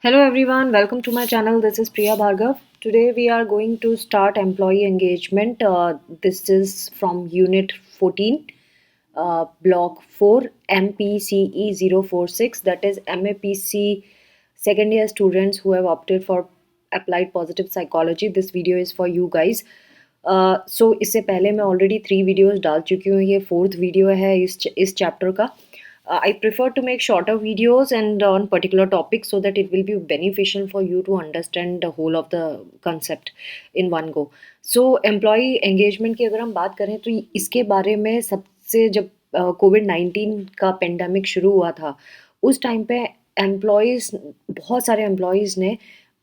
Hello everyone, welcome to my channel. This is Priya Bhargav. Today we are going to start employee engagement. This is from Unit 14, Block 4, MPCE 046, that is MAPC second year students who have opted for applied positive psychology. This video is for you guys. सो इससे पहले मैं already 3 videos डाल चुकी हूँ. ये 4th video है इस chapter का. I prefer to make shorter videos and on particular topics so that it will be beneficial for you to understand the whole of the concept in one go. So employee engagement की अगर हम बात करें तो इसके बारे में सबसे जब कोविड-19 का पेंडेमिक शुरू हुआ था उस टाइम पे एम्प्लॉयज़ बहुत सारे एम्प्लॉयज़ ने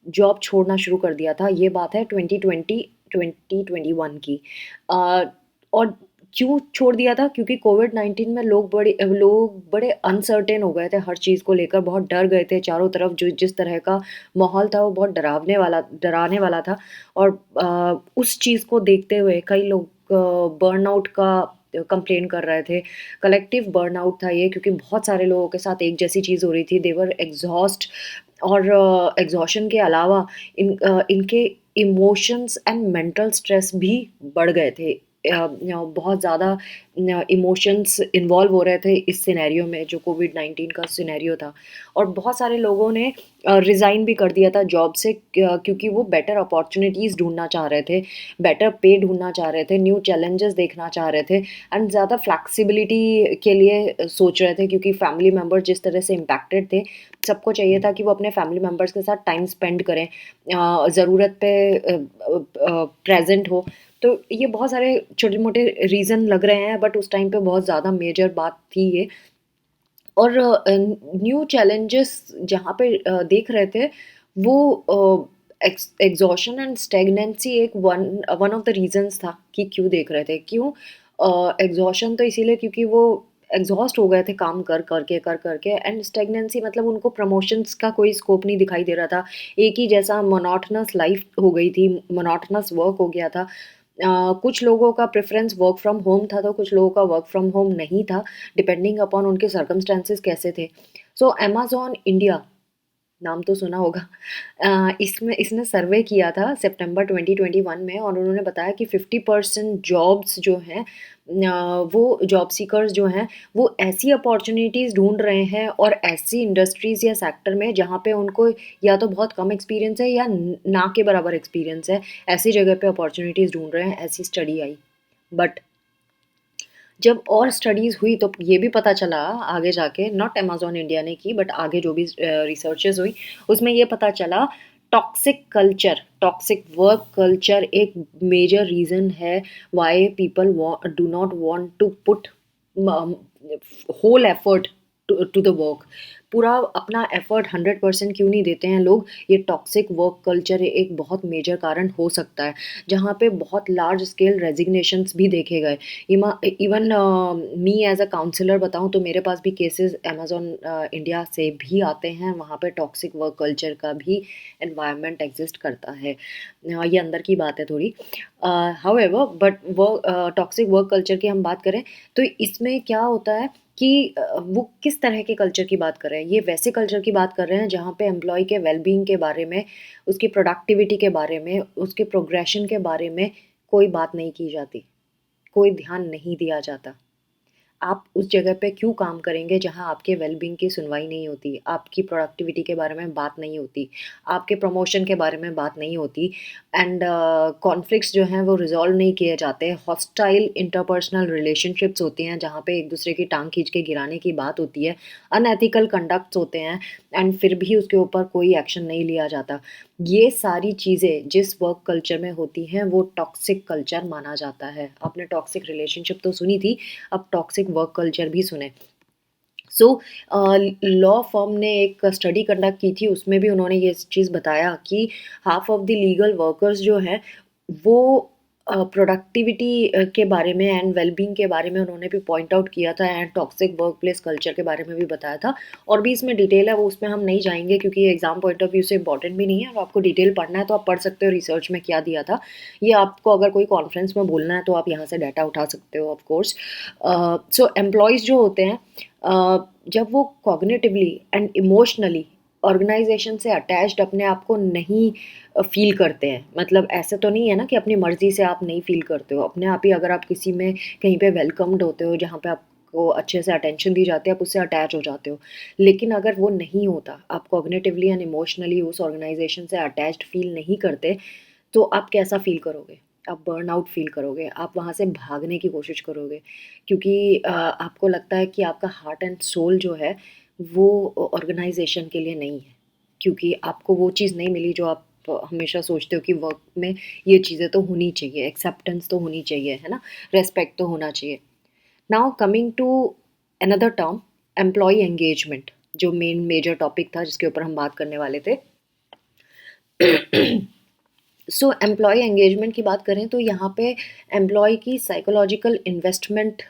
जॉब छोड़ना शुरू कर दिया था. ये बात है 2020-2021 की. और क्यों छोड़ दिया था? क्योंकि कोविड-19 में लोग बड़े अनसर्टेन हो गए थे हर चीज़ को लेकर, बहुत डर गए थे. चारों तरफ जो जिस तरह का माहौल था वो बहुत डराने वाला था. और उस चीज़ को देखते हुए कई लोग बर्नआउट का कंप्लेन कर रहे थे. कलेक्टिव बर्नआउट था ये, क्योंकि बहुत सारे लोगों के साथ एक जैसी चीज़ हो रही थी. दे वर एग्ज़ॉस्ट. और एग्ज़ॉशन के अलावा इनके इमोशंस एंड मेंटल स्ट्रेस भी बढ़ गए थे. बहुत ज़्यादा इमोशंस इन्वॉल्व हो रहे थे इस सिनेरियो में, जो कोविड-19 का सिनेरियो था. और बहुत सारे लोगों ने रिज़ाइन भी कर दिया था जॉब से, क्योंकि वो बेटर अपॉर्चुनिटीज़ ढूँढना चाह रहे थे, बेटर पे ढूँढना चाह रहे थे, न्यू चैलेंजेस देखना चाह रहे थे एंड ज़्यादा फ्लेक्सिबिलिटी के लिए सोच रहे थे. क्योंकि फैमिली मेंबर्स जिस तरह से इम्पैक्टेड थे, सबको चाहिए था कि वो अपने फैमिली मेंबर्स के साथ टाइम स्पेंड करें, ज़रूरत पे प्रेज़ेंट हो. तो ये बहुत सारे छोटे-मोटे रीज़न लग रहे हैं, बट उस टाइम पे बहुत ज़्यादा मेजर बात थी ये. और न्यू चैलेंजेस जहाँ पे देख रहे थे वो एग्ज़ॉशन एंड स्टैग्नेंसी एक वन ऑफ द रीज़न्स था कि क्यों देख रहे थे. क्यों एग्ज़ॉशन? तो इसीलिए क्योंकि वो एग्ज़ॉस्ट हो गए थे काम कर करके एंड स्टैग्नेंसी मतलब उनको प्रमोशंस का कोई स्कोप नहीं दिखाई दे रहा था. एक ही जैसा मोनोटोनस लाइफ़ हो गई थी, मोनोटोनस वर्क हो गया था. कुछ लोगों का प्रेफ़रेंस वर्क फ्रॉम होम था, तो कुछ लोगों का वर्क फ्रॉम होम नहीं था, डिपेंडिंग अपॉन उनके सर्कमस्टेंसेस कैसे थे. सो अमेज़न इंडिया, नाम तो सुना होगा. इसमें इसने सर्वे किया था सितंबर 2021 में, और उन्होंने बताया कि 50% जॉब्स जो हैं, वो जॉब सीकर्स जो हैं वो ऐसी अपॉर्चुनिटीज़ ढूँढ रहे हैं और ऐसी इंडस्ट्रीज़ या सेक्टर में जहाँ पे उनको या तो बहुत कम एक्सपीरियंस है या ना के बराबर एक्सपीरियंस है, ऐसी जगह पे अपॉर्चुनिटीज़ ढूँढ रहे हैं, ऐसी स्टडी आई. बट जब और स्टडीज़ हुई तो ये भी पता चला आगे जाके, नॉट अमेज़न इंडिया ने की बट आगे जो भी रिसर्चेज़ हुई उसमें ये पता चला टॉक्सिक वर्क कल्चर एक मेजर रीज़न है why people do not want to put whole effort to the work. पूरा अपना एफर्ट 100% क्यों नहीं देते हैं लोग? ये टॉक्सिक वर्क कल्चर एक बहुत मेजर कारण हो सकता है, जहाँ पे बहुत लार्ज स्केल रेजिग्नेशंस भी देखे गए. Even me as a counsellor बताऊँ तो मेरे पास भी केसेस अमेज़न इंडिया से भी आते हैं. वहाँ पे टॉक्सिक वर्क कल्चर का भी एनवायरनमेंट एग्जिस्ट करता है. ये अंदर की बात है थोड़ी. However but work toxic work culture की हम बात करें तो इसमें क्या होता है कि वो किस तरह के कल्चर की बात कर रहे हैं. ये वैसे कल्चर की बात कर रहे हैं जहाँ पे एम्प्लॉय के वेलबींग के बारे में, उसकी प्रोडक्टिविटी के बारे में, उसके प्रोग्रेशन के बारे में कोई बात नहीं की जाती, कोई ध्यान नहीं दिया जाता. आप उस जगह पे क्यों काम करेंगे जहाँ आपके वेलबींग की सुनवाई नहीं होती, आपकी प्रोडक्टिविटी के बारे में बात नहीं होती, आपके प्रमोशन के बारे में बात नहीं होती एंड कॉन्फ्लिक्ट्स जो हैं वो रिजॉल्व नहीं किए जाते. हॉस्टाइल इंटरपर्सनल रिलेशनशिप्स होती हैं जहाँ पे एक दूसरे की टांग खींच के गिराने की बात होती है. अनएथिकल कंडक्ट्स होते हैं एंड फिर भी उसके ऊपर कोई एक्शन नहीं लिया जाता. ये सारी चीज़ें जिस वर्क कल्चर में होती हैं वो टॉक्सिक कल्चर माना जाता है. आपने टॉक्सिक रिलेशनशिप तो सुनी थी, अब टॉक्सिक वर्क कल्चर भी सुने. सो लॉ फर्म ने एक स्टडी कंडक्ट की थी, उसमें भी उन्होंने ये चीज़ बताया कि half of the legal workers जो हैं वो प्रोडक्टिविटी के बारे में एंड वेलबींग के बारे में उन्होंने भी पॉइंट आउट किया था and toxic work place culture के बारे में भी बताया था. और भी इसमें डिटेल है, वो उसमें हम नहीं जाएंगे क्योंकि ये एग्जाम पॉइंट ऑफ व्यू से इंपॉर्टेंट भी नहीं है. और आपको डिटेल पढ़ना है तो आप पढ़ सकते हो रिसर्च में क्या दिया था. ये आपको अगर कोई कॉन्फ्रेंस में बोलना है तो आप यहाँ से डाटा उठा सकते हो ऑफ कोर्स. सो एम्प्लॉयज़ जो होते हैं, जब वो कॉग्निटिवली एंड इमोशनली ऑर्गेनाइजेशन से अटैच्ड अपने आप को नहीं फील करते हैं। मतलब ऐसे तो नहीं है ना कि अपनी मर्जी से आप नहीं फील करते हो अपने आप ही। अगर आप किसी में कहीं पे वेलकम्ड होते हो, जहाँ पे आपको अच्छे से अटेंशन दी जाती है, आप उससे अटैच हो जाते हो। लेकिन अगर वो नहीं होता, आप कॉग्निटिवली एंड इमोशनली उस ऑर्गेनाइजेशन से अटैच्ड फील नहीं करते, तो आप कैसा फील करोगे? आप बर्न आउट फील करोगे, आप वहाँ से भागने की कोशिश करोगे, क्योंकि आपको लगता है कि आपका हार्ट एंड सोल जो है वो ऑर्गेनाइजेशन के लिए नहीं है, क्योंकि आपको वो चीज़ नहीं मिली जो आप हमेशा सोचते हो कि वर्क में ये चीज़ें तो होनी चाहिए, एक्सेप्टेंस तो होनी चाहिए, है ना? रेस्पेक्ट तो होना चाहिए। Now coming to another term, employee engagement, जो मेजर टॉपिक था जिसके ऊपर हम बात करने वाले थे। सो एम्प्लॉय एंगेजमेंट की बात करें तो यहाँ पे एम्प्लॉय की साइकोलॉजिकल इन्वेस्टमेंट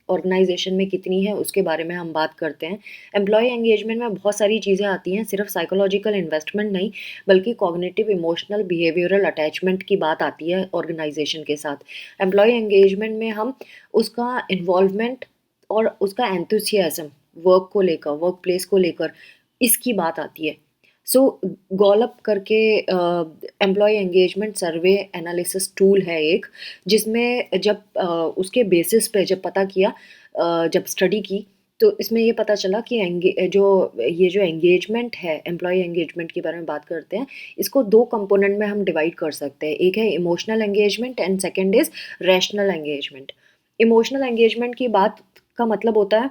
ऑर्गेनाइजेशन में कितनी है उसके बारे में हम बात करते हैं। एम्प्लॉय एंगेजमेंट में बहुत सारी चीज़ें आती हैं, सिर्फ साइकोलॉजिकल इन्वेस्टमेंट नहीं, बल्कि कॉग्निटिव, इमोशनल, बिहेवियरल अटैचमेंट की बात आती है ऑर्गेनाइजेशन के साथ। एम्प्लॉय एंगेजमेंट में हम उसका इन्वॉल्वमेंट और उसका एंथुसियाज्म वर्क को लेकर, वर्क प्लेस को लेकर, इसकी बात आती है। सो गॉलअप करके एम्प्लॉय एंगेजमेंट सर्वे एनालिसिस टूल है एक, जिसमें जब उसके बेसिस पे जब पता किया, जब स्टडी की, तो इसमें ये पता चला कि जो एंगेजमेंट है, एम्प्लॉय एंगेजमेंट के बारे में बात करते हैं, इसको दो कंपोनेंट में हम डिवाइड कर सकते हैं। एक है emotional engagement and second is rational engagement. Emotional engagement की बात का मतलब होता है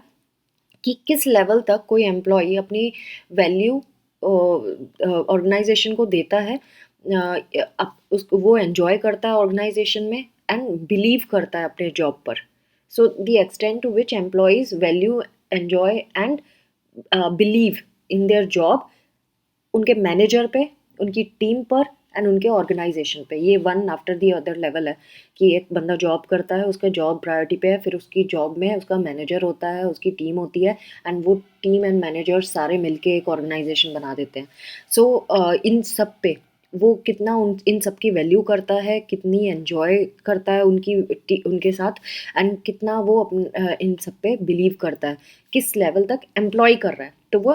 कि किस लेवल तक कोई एम्प्लॉई अपनी वैल्यू ऑर्गेनाइजेशन को देता है, उसको वो एंजॉय करता है ऑर्गेनाइजेशन में एंड बिलीव करता है अपने जॉब पर। So the extent to which employees value, enjoy and believe in their job, उनके मैनेजर पे, उनकी टीम पर एंड उनके ऑर्गेनाइजेशन पे। ये one after the other level है कि एक बंदा जॉब करता है, उसका जॉब प्रायोरिटी पे है, फिर उसकी जॉब में उसका मैनेजर होता है, उसकी टीम होती है, एंड वो टीम एंड मैनेजर सारे मिलके एक ऑर्गेनाइजेशन बना देते हैं। सो इन सब पे वो कितना इन सब की वैल्यू करता है, कितनी एंजॉय करता है उनके साथ, एंड कितना वो इन सब पे बिलीव करता है, किस लेवल तक एम्प्लॉय कर रहा है। तो वो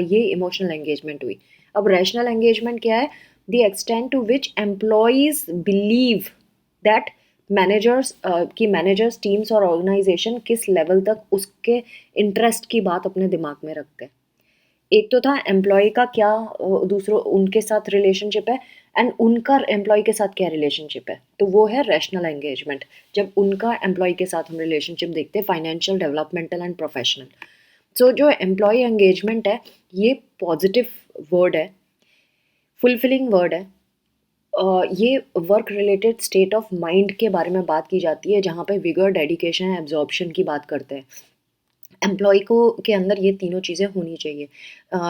ये इमोशनल एंगेजमेंट हुई। अब रैशनल एंगेजमेंट क्या है? The extent to which employees believe that managers, teams और ऑर्गेनाइजेशन किस लेवल तक उसके इंटरेस्ट की बात अपने दिमाग में रखते हैं। एक तो था एम्प्लॉय का क्या दूसरों उनके साथ रिलेशनशिप है, एंड उनका एम्प्लॉय के साथ क्या रिलेशनशिप है, तो वो है रैशनल एंगेजमेंट। जब उनका एम्प्लॉय के साथ हम रिलेशनशिप देखते हैं, फाइनेंशियल, डेवलपमेंटल एंड प्रोफेशनल। सो जो एम्प्लॉय एंगेजमेंट है, ये पॉजिटिव वर्ड है, फुलफिलिंग वर्ड है। ये work related state of mind के बारे में बात की जाती है, जहाँ पे विगर, डेडिकेशन, एब्जॉर्प्शन की बात करते हैं। एम्प्लॉय को के अंदर ये तीनों चीज़ें होनी चाहिए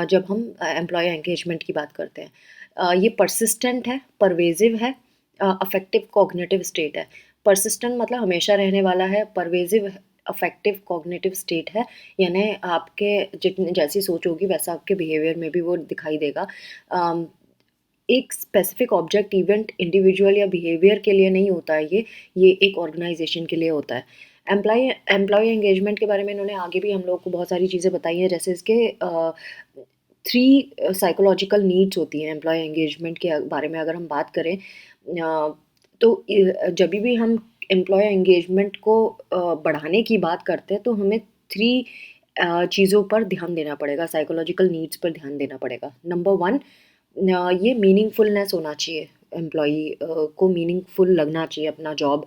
जब हम एम्प्लॉय एंगेजमेंट की बात करते हैं। ये परसिस्टेंट है, परवेजिव है, अफेक्टिव कॉग्निटिव स्टेट है। परसिस्टेंट मतलब हमेशा रहने वाला है, परवेजिव अफेक्टिव कॉग्निटिव स्टेट है, यानी आपके जितनी जैसी सोच होगी वैसा आपके बिहेवियर में भी वो दिखाई देगा। एक स्पेसिफिक ऑब्जेक्ट, इवेंट, इंडिविजुअल या बिहेवियर के लिए नहीं होता है ये एक ऑर्गेनाइजेशन के लिए होता है। एम्प्लॉय एंगेजमेंट के बारे में इन्होंने आगे भी हम लोग को बहुत सारी चीज़ें बताई हैं, जैसे इसके 3 साइकोलॉजिकल नीड्स होती हैं एम्प्लॉय एंगेजमेंट के बारे में अगर हम बात करें। तो जब भी हम एम्प्लॉय एंगेजमेंट को बढ़ाने की बात करते हैं, तो हमें 3 चीज़ों पर ध्यान देना पड़ेगा, साइकोलॉजिकल नीड्स पर ध्यान देना पड़ेगा। नंबर 1, ये मीनिंगफुलनेस होना चाहिए, एम्प्लॉई को मीनिंगफुल लगना चाहिए अपना job.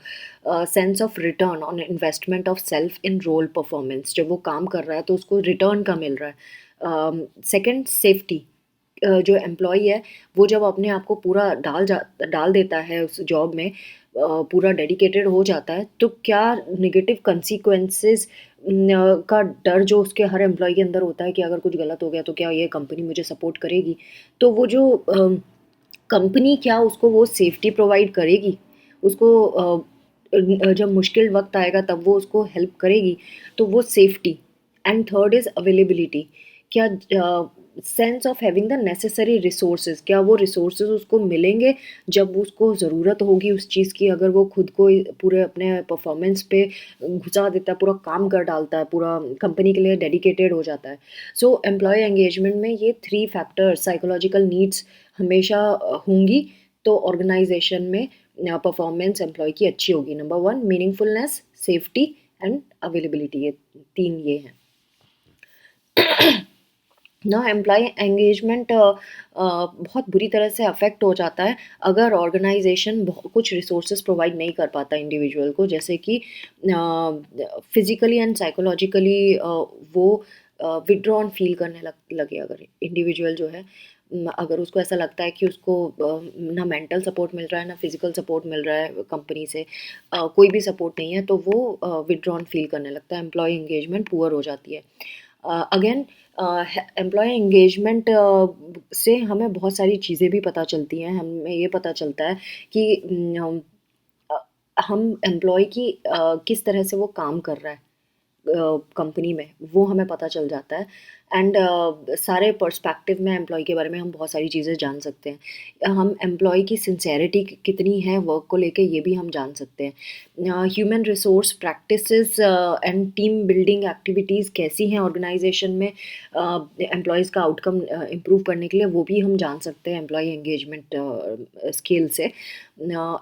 Sense of return on investment of self in role performance, जब वो काम कर रहा है तो उसको रिटर्न का मिल रहा है। Second, safety. जो एम्प्लॉई है वो जब अपने आप को पूरा डाल देता है उस जॉब में, पूरा डेडिकेटेड हो जाता है, तो क्या नेगेटिव कंसिक्वेंसेस का डर जो उसके हर एम्प्लॉय के अंदर होता है कि अगर कुछ गलत हो गया तो क्या ये कंपनी मुझे सपोर्ट करेगी। तो वो जो कंपनी क्या उसको वो सेफ्टी प्रोवाइड करेगी, उसको जब मुश्किल वक्त आएगा तब वो उसको हेल्प करेगी, तो वो safety. And third is availability, क्या sense of having the necessary resources, क्या वो रिसोर्सेज उसको मिलेंगे जब उसको ज़रूरत होगी उस चीज़ की, अगर वो खुद को पूरे अपने परफॉर्मेंस पे घुसा देता है, पूरा काम कर डालता है, पूरा कंपनी के लिए डेडिकेटेड हो जाता है। सो एम्प्लॉय एंगेजमेंट में ये 3 फैक्टर्स साइकोलॉजिकल नीड्स हमेशा होंगी, तो ऑर्गेनाइजेशन में परफॉर्मेंस एम्प्लॉय की अच्छी होगी। Number 1 meaningfulness, safety and availability, ये 3 ये हैं ना। एम्प्लॉय एंगेजमेंट बहुत बुरी तरह से अफेक्ट हो जाता है अगर ऑर्गेनाइजेशन कुछ रिसोर्सेज प्रोवाइड नहीं कर पाता इंडिविजुअल को, जैसे कि फिजिकली एंड साइकोलॉजिकली वो विड्रॉन फील करने लगे। अगर इंडिविजुअल जो है अगर उसको ऐसा लगता है कि उसको ना मेंटल सपोर्ट मिल रहा है ना फिजिकल सपोर्ट मिल रहा है कंपनी से, कोई भी सपोर्ट नहीं है, तो वो विड्रॉन फील करने लगता है, एम्प्लॉय एंगेजमेंट पुअर हो जाती है। अगेन एम्प्लॉय एंगेजमेंट से हमें बहुत सारी चीज़ें भी पता चलती हैं। हमें ये पता चलता है कि हम एम्प्लॉय की किस तरह से वो काम कर रहा है कंपनी में, वो हमें पता चल जाता है। एंड सारे पर्सपेक्टिव में एम्प्लॉय के बारे में हम बहुत सारी चीज़ें जान सकते हैं। हम एम्प्लॉय की सिंसेरिटी कितनी है वर्क को लेके, ये भी हम जान सकते हैं। Human resource practices and team building activities कैसी हैं ऑर्गेनाइजेशन में एम्प्लॉयज़ का आउटकम इम्प्रूव करने के लिए, वो भी हम जान सकते हैं एम्प्लॉय एंगेजमेंट स्केल से।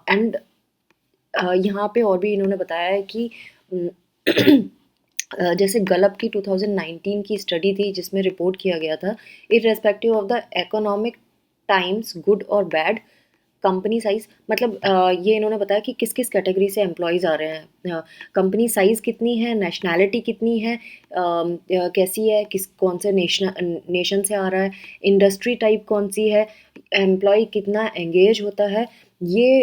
एंड यहाँ पे और भी इन्होंने बताया है कि जैसे गलप की 2019 की स्टडी थी जिसमें रिपोर्ट किया गया था, irrespective of the economic times good और बैड, कंपनी साइज, मतलब ये इन्होंने बताया कि किस किस कैटेगरी से एम्प्लॉयज़ आ रहे हैं, कंपनी साइज़ कितनी है, नेशनैलिटी कितनी है, कैसी है, कौन से नेशन से आ रहा है, इंडस्ट्री टाइप कौन सी है, एम्प्लॉय कितना एंगेज होता है। ये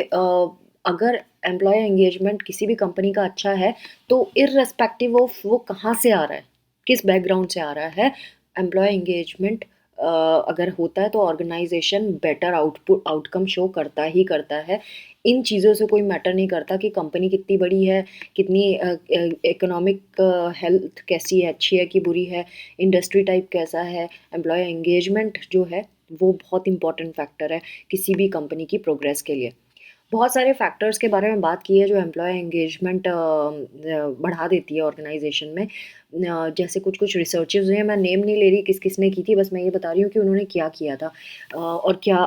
अगर एम्प्लॉय एंगेजमेंट किसी भी कंपनी का अच्छा है तो इररेस्पेक्टिव ऑफ वो कहाँ से आ रहा है, किस बैकग्राउंड से आ रहा है, एम्प्लॉय एंगेजमेंट अगर होता है तो ऑर्गेनाइजेशन बेटर आउटकम शो करता ही करता है। इन चीज़ों से कोई मैटर नहीं करता कि कंपनी कितनी बड़ी है, कितनी इकोनॉमिक हेल्थ कैसी है, अच्छी है कि बुरी है, इंडस्ट्री टाइप कैसा है। एम्प्लॉय एंगेजमेंट जो है वो बहुत इंपॉर्टेंट फैक्टर है किसी भी कंपनी की प्रोग्रेस के लिए। बहुत सारे फैक्टर्स के बारे में बात की है जो एम्प्लॉय एंगेजमेंट बढ़ा देती है ऑर्गेनाइजेशन में। जैसे कुछ कुछ रिसर्चेज हुए हैं, मैं नेम नहीं ले रही किस किसने की थी, बस मैं ये बता रही हूँ कि उन्होंने क्या किया था और क्या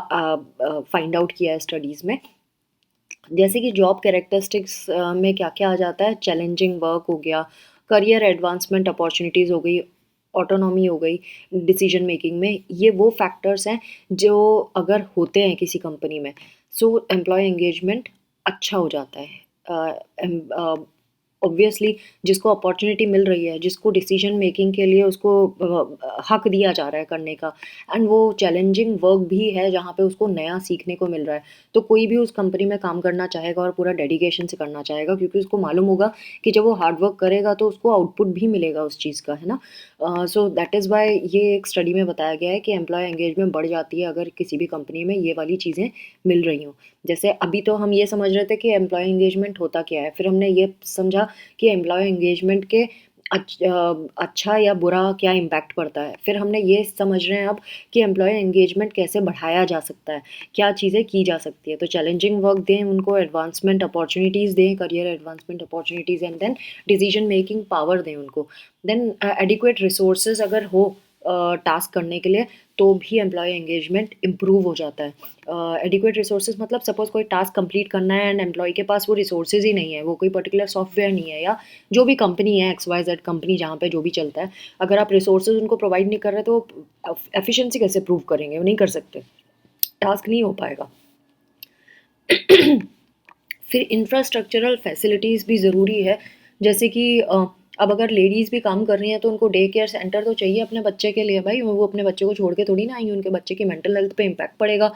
फाइंड आउट किया है स्टडीज़ में। जैसे कि जॉब कैरेक्टरिस्टिक्स में क्या क्या आ जाता है, चैलेंजिंग वर्क हो गया, करियर एडवांसमेंट अपॉर्चुनिटीज़ हो गई, ऑटोनॉमी हो गई डिसीजन मेकिंग में। ये वो फैक्टर्स हैं जो अगर होते हैं किसी कंपनी में, सो एम्प्लॉय एंगेजमेंट अच्छा हो जाता है। ऑब्वियसली जिसको अपॉर्चुनिटी मिल रही है, जिसको डिसीजन मेकिंग के लिए उसको हक दिया जा रहा है करने का, एंड वो चैलेंजिंग वर्क भी है जहाँ पे उसको नया सीखने को मिल रहा है, तो कोई भी उस कंपनी में काम करना चाहेगा और पूरा डेडिकेशन से करना चाहेगा, क्योंकि उसको मालूम होगा कि जब वो हार्ड वर्क करेगा तो उसको आउटपुट भी मिलेगा उस चीज़ का, है ना। सो दैट इज़ वाई ये एक स्टडी में बताया गया है कि एम्प्लॉय एंगेजमेंट बढ़ जाती है अगर किसी भी कंपनी में ये वाली चीज़ें मिल रही हों। जैसे अभी तो हम ये समझ रहे थे कि एम्प्लॉय एंगेजमेंट होता क्या है, फिर हमने ये समझा कि एम्प्लॉय एंगेजमेंट के अच्छा या बुरा क्या इम्पैक्ट पड़ता है, फिर हमने ये समझ रहे हैं अब कि एम्प्लॉय एंगेजमेंट कैसे बढ़ाया जा सकता है, क्या चीज़ें की जा सकती है। तो चैलेंजिंग वर्क दें उनको, एडवांसमेंट अपॉर्चुनिटीज़ दें, career advancement opportunities, and then decision making power दें उनको। देन एडिक्वेट रिसोर्सेज अगर हो टास्क करने के लिए तो भी एम्प्लॉय एंगेजमेंट इम्प्रूव हो जाता है। एडिक्वेट रिसोर्सेज मतलब सपोज कोई टास्क कंप्लीट करना है एंड एम्प्लॉय के पास वो रिसोर्सेज ही नहीं है, वो कोई पर्टिकुलर सॉफ्टवेयर नहीं है, या जो भी कंपनी है XYZ कंपनी जहाँ पे जो भी चलता है, अगर आप रिसोर्सेज उनको प्रोवाइड नहीं कर रहे तो एफिशिएंसी कैसे प्रूव करेंगे, वो नहीं कर सकते, टास्क नहीं हो पाएगा। फिर इंफ्रास्ट्रक्चरल फैसिलिटीज़ भी ज़रूरी है, जैसे कि अब अगर लेडीज़ भी काम कर रही हैं तो उनको डे केयर सेंटर तो चाहिए अपने बच्चे के लिए, भाई वो अपने बच्चे को छोड़ के थोड़ी ना आएंगी, उनके बच्चे की मेंटल हेल्थ पे इम्पैक्ट पड़ेगा।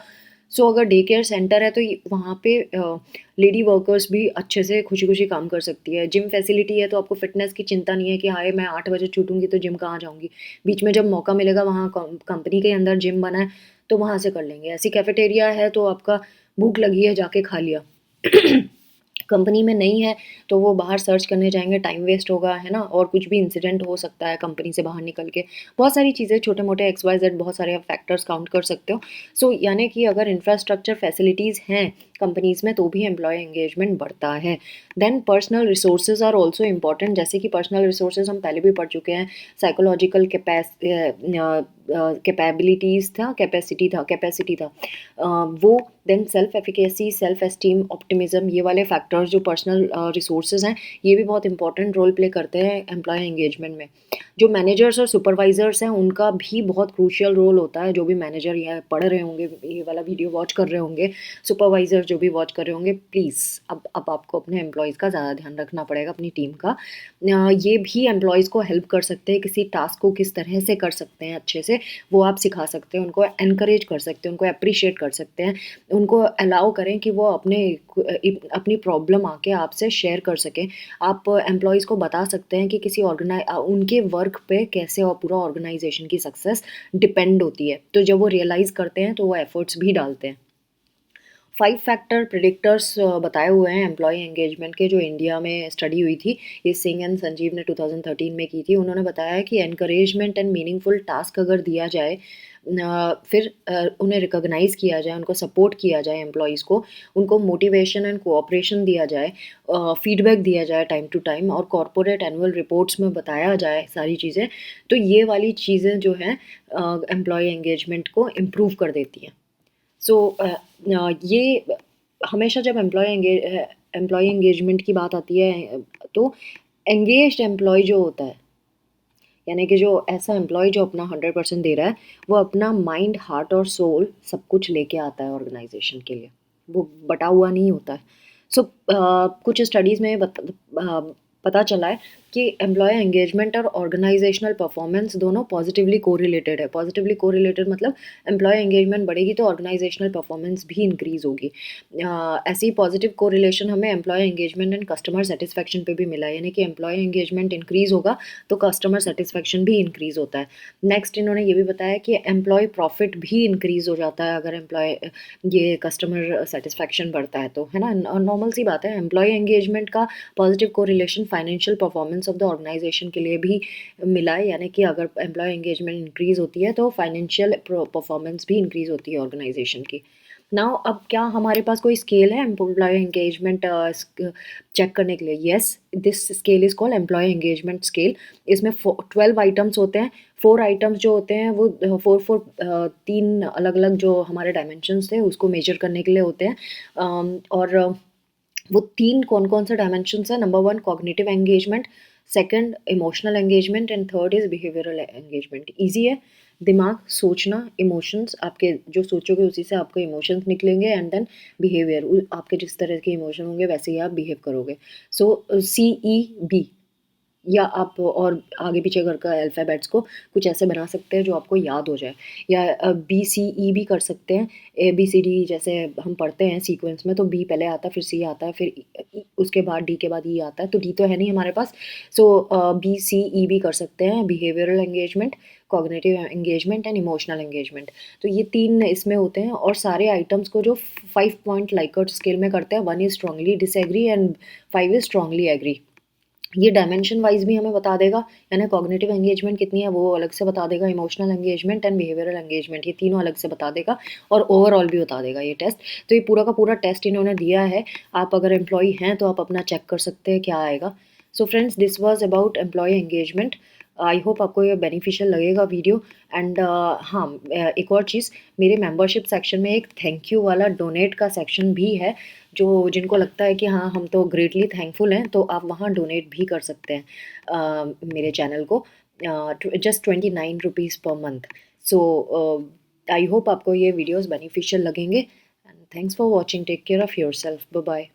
सो अगर डे केयर सेंटर है तो वहाँ पे लेडी वर्कर्स भी अच्छे से खुशी खुशी काम कर सकती है। जिम फैसिलिटी है तो आपको फिटनेस की चिंता नहीं है कि हाय मैं 8 बजे छूटूंगी तो जिम कहाँ जाऊँगी, बीच में जब मौका मिलेगा वहाँ कंपनी के अंदर जिम बना है तो वहाँ से कर लेंगे। ऐसी कैफेटेरिया है तो आपका भूख लगी है जाके खा लिया। कंपनी में नहीं है तो वो बाहर सर्च करने जाएंगे, टाइम वेस्ट होगा, है ना, और कुछ भी इंसिडेंट हो सकता है कंपनी से बाहर निकल के। बहुत सारी चीज़ें, छोटे मोटे XYZ, बहुत सारे आप फैक्टर्स काउंट कर सकते हो। सो यानी कि अगर इंफ्रास्ट्रक्चर फैसिलिटीज़ हैं कंपनीज़ में तो भी एम्प्लॉय एंगेजमेंट बढ़ता है। Then personal resources are also important, जैसे कि पर्सनल रिसोर्सेज हम पहले भी पढ़ चुके हैं। साइकोलॉजिकल कैपेबिलिटीज़ था, कैपेसिटी था वो। Then self efficacy, self esteem, optimism, ये वाले फैक्टर्स जो पर्सनल रिसोर्सेज हैं, ये भी बहुत इंपॉर्टेंट रोल प्ले करते हैं एम्प्लॉय एंगेजमेंट में। जो मैनेजर्स और सुपरवाइजर्स हैं उनका भी बहुत क्रूशियल रोल होता है। जो भी मैनेजर ये पढ़ रहे होंगे, ये वाला वीडियो वॉच कर रहे होंगे, सुपरवाइजर जो भी वॉच कर रहे होंगे, प्लीज़ अब आपको अपने एम्प्लॉयज़ का ज़्यादा ध्यान रखना पड़ेगा, अपनी टीम का। ये भी एम्प्लॉयज़ को हेल्प कर सकते हैं, किसी टास्क को किस तरह से कर सकते हैं अच्छे से, वो आप सिखा सकते हैं, उनको एनकरेज कर सकते हैं, उनको अप्रिशिएट कर सकते हैं, उनको अलाउ करें कि वो अपनी प्रॉब्लम आके आपसे शेयर कर सकें। आप एम्प्लॉयज़ को बता सकते हैं कि उनके वर्क पे कैसे और पूरा ऑर्गेनाइजेशन की सक्सेस डिपेंड होती है। तो जब वो रियलाइज़ करते हैं तो वो एफर्ट्स भी डालते हैं। 5 फैक्टर प्रिडिक्टर्स बताए हुए हैं एम्प्लॉय एंगेजमेंट के, जो इंडिया में स्टडी हुई थी, ये सिंह एंड संजीव ने 2013 में की थी। उन्होंने बताया है कि एनकरेजमेंट एंड मीनिंगफुल टास्क अगर दिया जाए, फिर उन्हें रिकॉग्नाइज़ किया जाए, उनको सपोर्ट किया जाए एम्प्लॉयज़ को, उनको मोटिवेशन एंड कोऑपरेशन दिया जाए, फीडबैक दिया जाए टाइम टू टाइम, और कॉरपोरेट एनुअल रिपोर्ट्स में बताया जाए सारी चीज़ें, तो ये वाली चीज़ें जो हैं एम्प्लॉय एंगेजमेंट को इम्प्रूव कर देती हैं। सो ये हमेशा जब एम्प्लॉय एंगेजमेंट की बात आती है तो एंगेज्ड एम्प्लॉय जो होता है, यानी कि जो ऐसा एम्प्लॉय जो अपना 100% दे रहा है, वो अपना माइंड, हार्ट और सोल सब कुछ लेके आता है ऑर्गेनाइजेशन के लिए, वो बटा हुआ नहीं होता है। सो कुछ स्टडीज़ में पता चला है कि एम्प्लॉय एंगेजमेंट और ऑर्गेनाइजेशनल परफॉर्मेंस दोनों पॉजिटिवली कोरिलेटेड है। पॉजिटिवली कोरिलेटेड मतलब एम्प्लॉय एंगेजमेंट बढ़ेगी तो ऑर्गेनाइजेशनल परफॉर्मेंस भी इंक्रीज होगी। ऐसी पॉजिटिव कोरिलेशन हमें employee engagement and customer satisfaction पे भी मिला है, यानी कि एम्प्लॉय एंगेजमेंट इंक्रीज होगा तो कस्टमर सेटिस्फेक्शन भी इंक्रीज होता है। नेक्स्ट इन्होंने ये भी बताया कि एम्प्लॉय प्रॉफिट भी इंक्रीज हो जाता है अगर ये कस्टमर सेटिस्फेक्शन बढ़ता है तो, है ना। नॉर्मल सी बात है, एम्प्लॉय एंगेजमेंट का positive correlation financial performance of the organisation के लिए भी मिला है, यानी कि अगर एम्प्लॉय एंगेजमेंट इंक्रीज होती है तो फाइनेंशियल परफॉर्मेंस भी इंक्रीज होती है ऑर्गेनाइजेशन की। नाउ अब क्या हमारे पास कोई स्केल है एम्प्लॉय एंगेजमेंट चेक करने के लिए? Yes, this scale is called employee engagement scale. इसमें 12 आइटम्स होते हैं। 4 आइटम्स जो होते हैं वो तीन अलग अलग जो हमारे डायमेंशंस थे उसको मेजर करने के लिए होते हैं। और वो 3 कौन-कौन से डायमेंशंस हैं? Number 1 cognitive engagement, second emotional engagement and third is behavioural engagement. Easy है, दिमाग, सोचना, इमोशंस, आपके जो सोचोगे उसी से आपके इमोशंस निकलेंगे, एंड देन बिहेवियर, आपके जिस तरह के इमोशन होंगे वैसे ही आप बिहेव करोगे। सो CEB, या आप और आगे पीछे घर का अल्फ़ाबेट्स को कुछ ऐसे बना सकते हैं जो आपको याद हो जाए, या BCE भी कर सकते हैं। ABCD जैसे हम पढ़ते हैं सीक्वेंस में, तो B पहले आता है, फिर C आता है, फिर उसके बाद D के बाद E आता है, तो D तो है नहीं हमारे पास। सो BCE भी कर सकते हैं, behavioural engagement, cognitive engagement and emotional engagement. तो ये 3 इसमें होते हैं, और सारे आइटम्स को जो 5 पॉइंट लाइकर्ट स्केल में करते हैं, 1 is strongly disagree and 5 is strongly agree. ये डायमेंशन वाइज भी हमें बता देगा, यानी कॉग्निटिव एंगेजमेंट कितनी है वो अलग से बता देगा, emotional engagement and behavioural engagement ये तीनों अलग से बता देगा, और ओवरऑल भी बता देगा ये टेस्ट। तो ये पूरा का पूरा टेस्ट इन्होंने दिया है। आप अगर एम्प्लॉय हैं तो आप अपना चेक कर सकते हैं क्या आएगा। So friends, this was about employee engagement. I hope आपको ये बेनिफिशियल लगेगा वीडियो। एंड हाँ, एक और चीज़, मेरे मेंबरशिप सेक्शन में एक थैंक यू वाला डोनेट का सेक्शन भी है, जो जिनको लगता है कि हाँ हम तो ग्रेटली थैंकफुल हैं, तो आप वहाँ डोनेट भी कर सकते हैं मेरे चैनल को, just 29 rupees per month. So I hope आपको ये वीडियोज़ बेनिफिशियल लगेंगे, and thanks for watching, take care of yourself, bye bye.